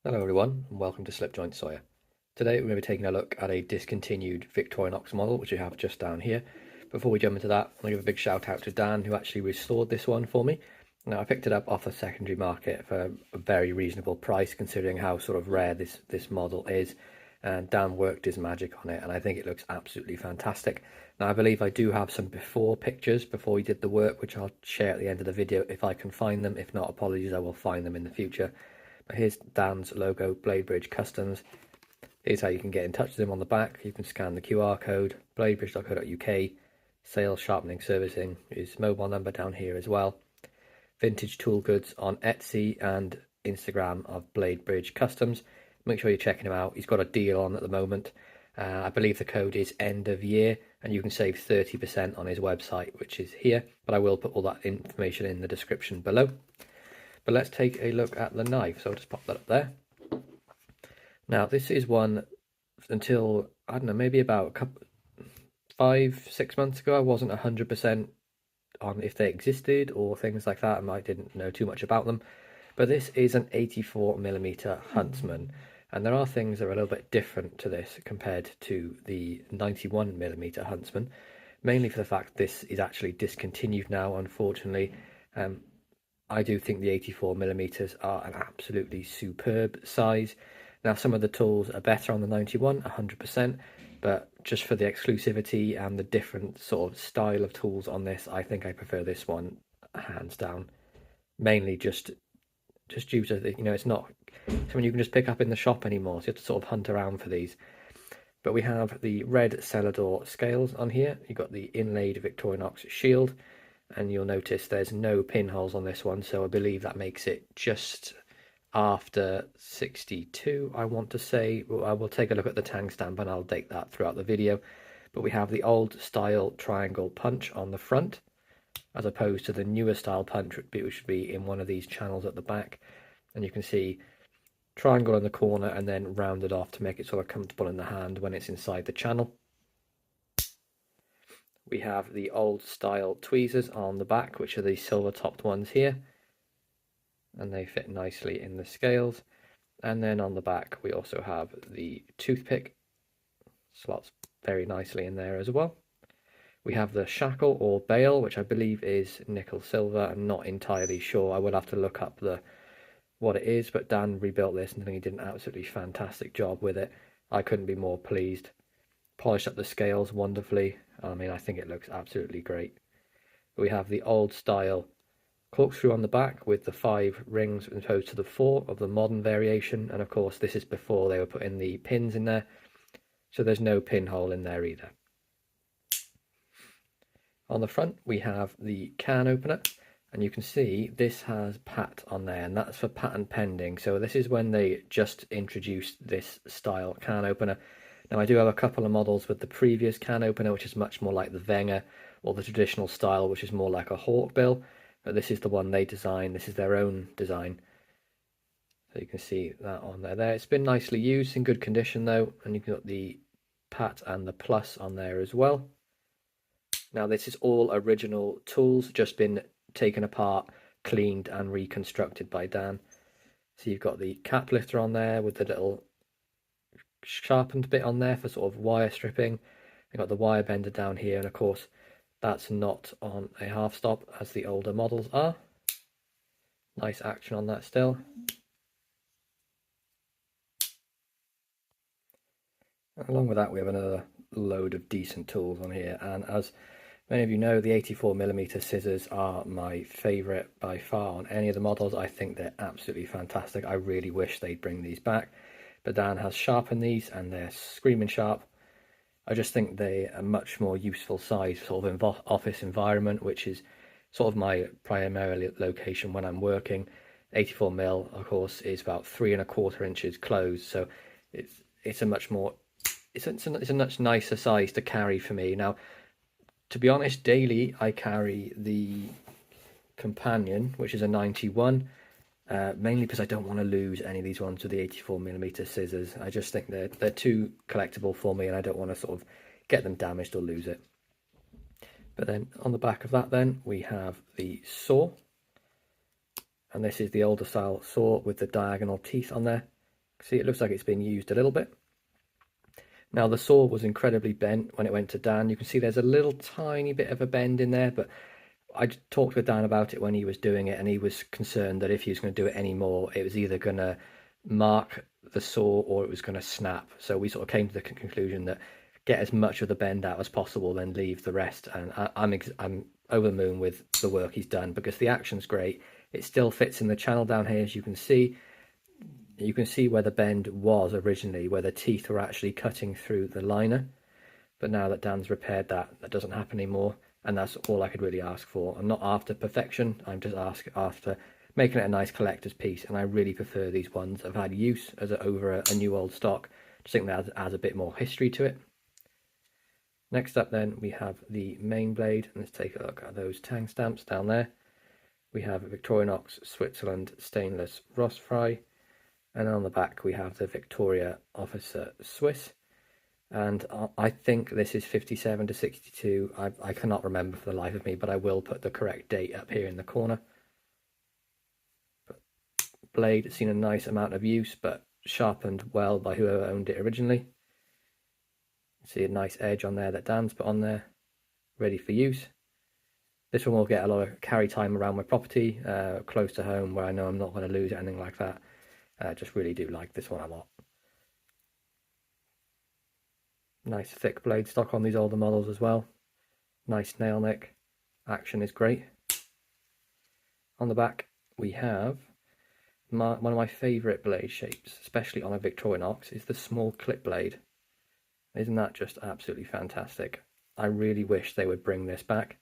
Hello everyone and welcome to Slipjoint Sawyer. Today we're going to be taking a look at a discontinued Victorinox model which we have just down here. Before we jump into that, I'm going to give a big shout out to Dan who actually restored this one for me. Now I picked it up off the secondary market for a very reasonable price considering how sort of rare this model is, and Dan worked his magic on it and I think it looks absolutely fantastic. Now I believe I do have some before pictures before he did the work which I'll share at the end of the video if I can find them. If not, apologies, I will find them in the future. But here's Dan's logo, Bladebridge Customs. Here's how you can get in touch with him on the back. You can scan the QR code, bladebridge.co.uk, sales, sharpening, servicing, his mobile number down here as well. Vintage tool goods on Etsy and Instagram of Bladebridge Customs. Make sure you're checking him out. He's got a deal on at the moment. I believe the code is end of year and you can save 30% on his website, which is here. But I will put all that information in the description below. But let's take a look at the knife. So I'll just pop that up there. Now this is one until, I don't know, maybe about 5-6 months ago, I wasn't 100% on if they existed or things like that. I didn't know too much about them. But this is an 84mm Huntsman. And there are things that are a little bit different to this compared to the 91mm Huntsman. Mainly for the fact this is actually discontinued now, unfortunately. I do think the 84mm are an absolutely superb size. Now some of the tools are better on the 91, 100%, but just for the exclusivity and the different sort of style of tools on this, I think I prefer this one hands down. Mainly just due to the, it's not something you can just pick up in the shop anymore, so you have to sort of hunt around for these. But we have the red Cellidor scales on here. You've got the inlaid Victorinox shield. And you'll notice there's no pinholes on this one, so I believe that makes it just after 62, I want to say. Well, I will take a look at the Tang stamp and I'll date that throughout the video. But we have the old style triangle punch on the front, as opposed to the newer style punch, which would be in one of these channels at the back. And you can see triangle in the corner and then rounded off to make it sort of comfortable in the hand when it's inside the channel. We have the old style tweezers on the back, which are the silver topped ones here, and they fit nicely in the scales. And then on the back we also have the toothpick, slots very nicely in there as well. We have the shackle or bail, which I believe is nickel silver. I'm not entirely sure, I will have to look up what it is, but Dan rebuilt this and I think he did an absolutely fantastic job with it. I couldn't be more pleased. Polished up the scales wonderfully. I mean, I think it looks absolutely great. We have the old style corkscrew on the back with the 5 rings as opposed to the 4 of the modern variation. And of course, this is before they were putting the pins in there. So there's no pinhole in there either. On the front, we have the can opener. And you can see this has PAT on there, and that's for patent pending. So this is when they just introduced this style can opener. Now I do have a couple of models with the previous can opener, which is much more like the Wenger, or the traditional style, which is more like a hawkbill. But this is the one they designed. This is their own design. So you can see that on there. It's been nicely used, in good condition though, and you've got the PAT and the plus on there as well. Now this is all original tools, just been taken apart, cleaned and reconstructed by Dan. So you've got the cap lifter on there with the little sharpened bit on there for sort of wire stripping. You've got the wire bender down here, and of course that's not on a half stop as the older models are. Nice action on that still. Along with that we have another load of decent tools on here, and as many of you know, the 84mm scissors are my favourite by far on any of the models. I think they're absolutely fantastic. I really wish they'd bring these back. But Dan has sharpened these and they're screaming sharp. I just think they are a much more useful size sort of office environment, which is sort of my primary location when I'm working. 84mm, of course, is about 3¼ inches closed, so it's a much nicer size to carry for me. Now, to be honest, daily I carry the Companion, which is a 91. Mainly because I don't want to lose any of these ones with the 84mm scissors. I just think they're too collectible for me and I don't want to sort of get them damaged or lose it. But then on the back of that then we have the saw, and this is the older style saw with the diagonal teeth on there. See, it looks like it's been used a little bit. Now the saw was incredibly bent when it went to Dan. You can see there's a little tiny bit of a bend in there, but I talked with Dan about it when he was doing it, and he was concerned that if he was going to do it anymore, it was either going to mark the saw or it was going to snap. So we sort of came to the conclusion that get as much of the bend out as possible, then leave the rest. And I'm over the moon with the work he's done, because the action's great. It still fits in the channel down here, as you can see. You can see where the bend was originally, where the teeth were actually cutting through the liner. But now that Dan's repaired that, that doesn't happen anymore. And that's all I could really ask for. I'm not after perfection, I'm just after making it a nice collector's piece. And I really prefer these ones. I've had use as over a new old stock. Just think that adds a bit more history to it. Next up then, we have the main blade. And let's take a look at those Tang stamps down there. We have Victorinox Switzerland Stainless Ross Fry. And on the back we have the Victoria Officer Swiss. And I think this is 57 to 62. I cannot remember for the life of me, but I will put the correct date up here in the corner. But blade has seen a nice amount of use, but sharpened well by whoever owned it originally. See a nice edge on there that Dan's put on there, ready for use. This one will get a lot of carry time around my property, close to home, where I know I'm not going to lose anything like that. Just really do like this one a lot. Nice thick blade stock on these older models as well. Nice nail neck. Action is great. On the back we have one of my favourite blade shapes, especially on a Victorinox, is the small clip blade. Isn't that just absolutely fantastic? I really wish they would bring this back.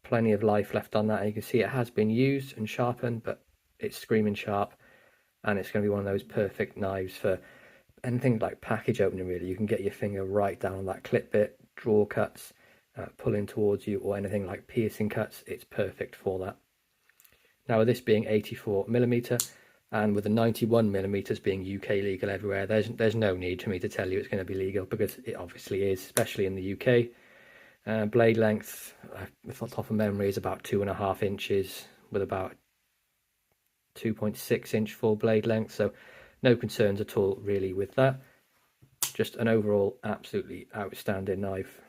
Plenty of life left on that. You can see it has been used and sharpened, but it's screaming sharp, and it's going to be one of those perfect knives for anything like package opening, really. You can get your finger right down on that clip bit, draw cuts, pulling towards you, or anything like piercing cuts. It's perfect for that. Now, with this being 84mm and with the 91mm being UK legal everywhere, there's no need for me to tell you it's going to be legal, because it obviously is, especially in the UK. Blade length, off the top of memory, is about 2.5 inches with about 2.6 inch full blade length, so no concerns at all really with that. Just an overall absolutely outstanding knife,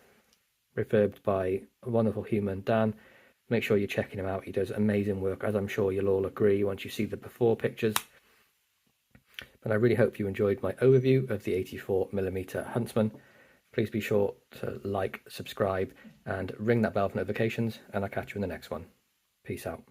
refurbed by a wonderful human, Dan. Make sure you're checking him out. He does amazing work, as I'm sure you'll all agree once you see the before pictures. But I really hope you enjoyed my overview of the 84mm Huntsman. Please be sure to like, subscribe, and ring that bell for notifications, and I'll catch you in the next one. Peace out.